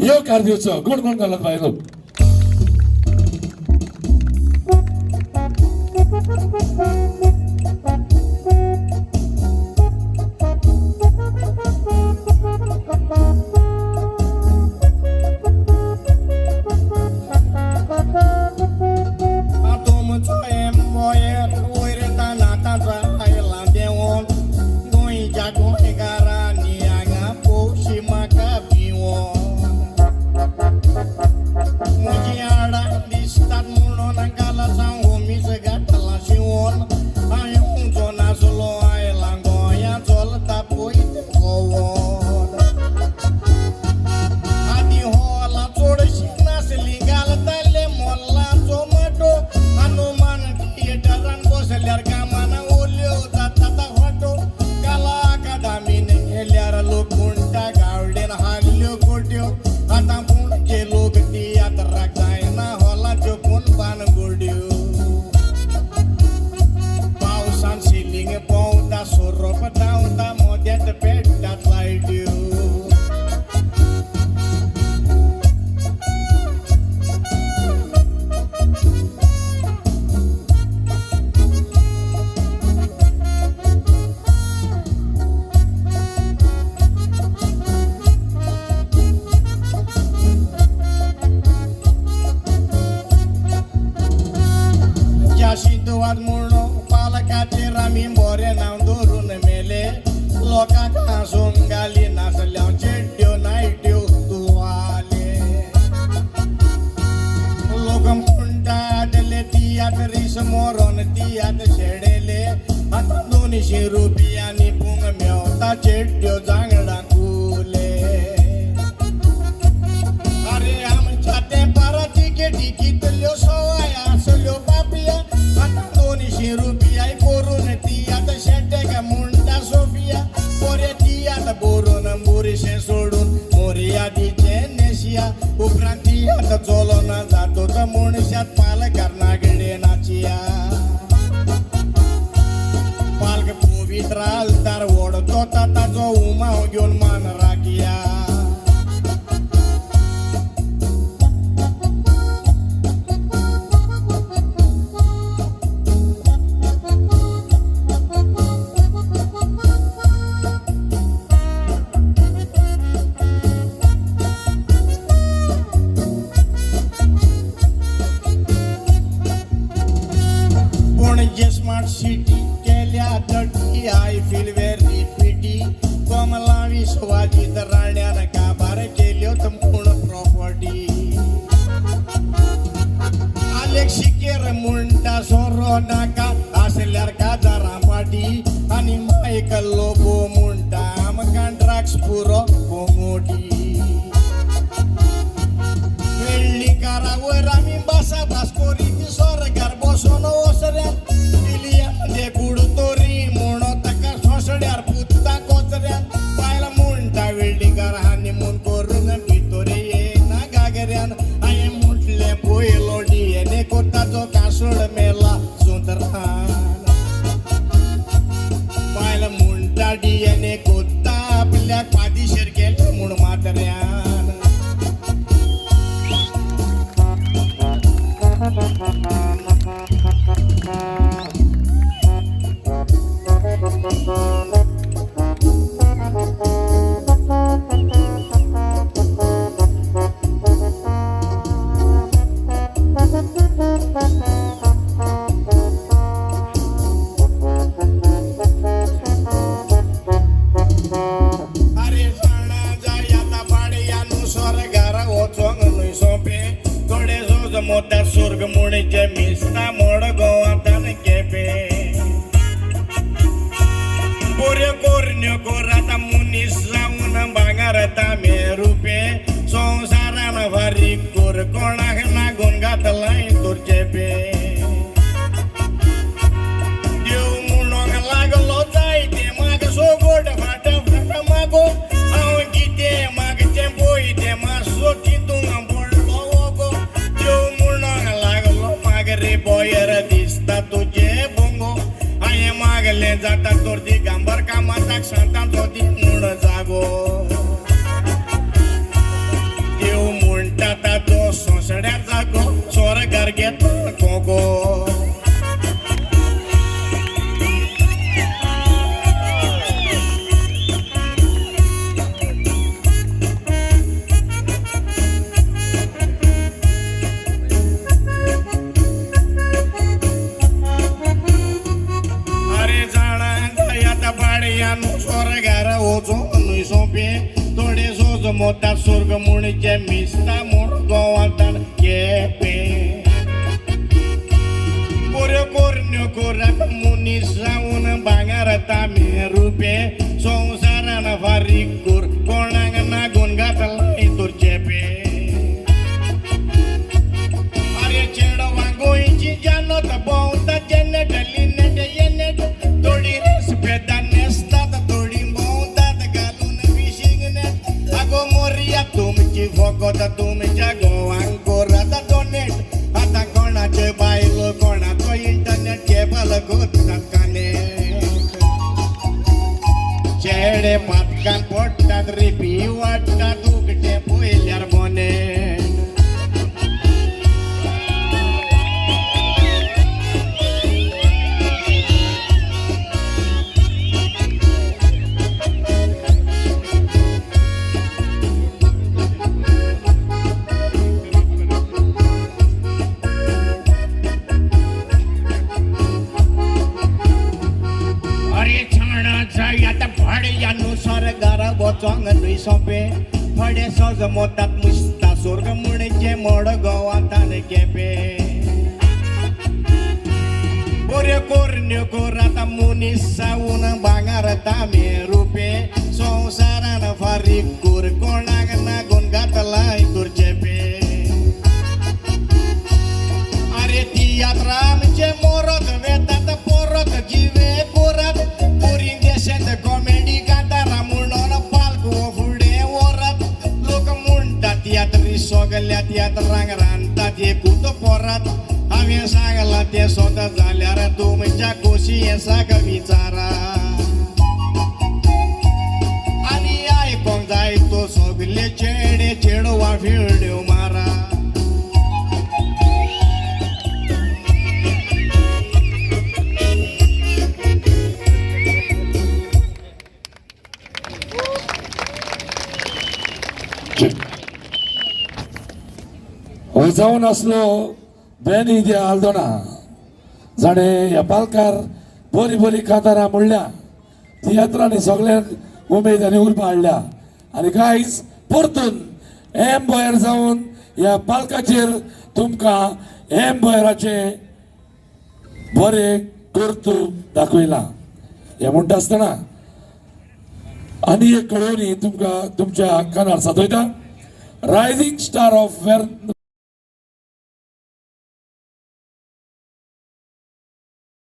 यो काट्दिउँछ गुण गुण गलत भयो जाता तोर्दी गांबर कामाताक सांगता तो ती मुण जागो वर घेत cocoa Mota surga muni jemista murgo watan kepe Pura kornyo korak muni saun bangarata merupe Songsarana varikur konang nagun gatal itur jepe Arya cheda wango inchi jano ta bonta jenne daline de yenne todi respeta nesta ta todi bonta ta galun fishing net Ago moria तुमची फकत तुमच्या गोवांकोरा donate आता कोणाचे बायल कोणाचो internet cable करतात connect चेडे पातकान पडटात रिपी वाडटात उगटे पयल्यार bonnet Chong nui sope phade soz motat musta surg munje mod gowatan kepe Pore kornyo korata muni saun bangarata merupe songsarana varikur konang nagun gatala itur jepe Are tiatra mje morot vetat porot jive porat puring descent comedy gandara Sogल्या त्यात रांग रांतात हे कुत पोरात आम्ही सांगला ते स्वतः झाल्यार तुमच्या कोशी साग विचारा आणि ऐकून जाय तो सगळे चेडे चेडवा व्हिडिओ मारा जाऊन असलो बेनी दे आल्दोना जाणे ह्या पालकार बरी बरी कांतारां म्हणल्या तियात्रांनी सगळ्यांक उमेद आनी उर्बा हाडल्या आनी गायज परतून एम बॉयर जावन ह्या पालकाचेर तुमकां एम बॉयराचे बरें कर्तूब दाखयलां हें म्हणटा आसतना आनी एक कळवणी तुमकां तुमच्या कानार सादयता रायझिंग स्टार ऑफ वेर्ना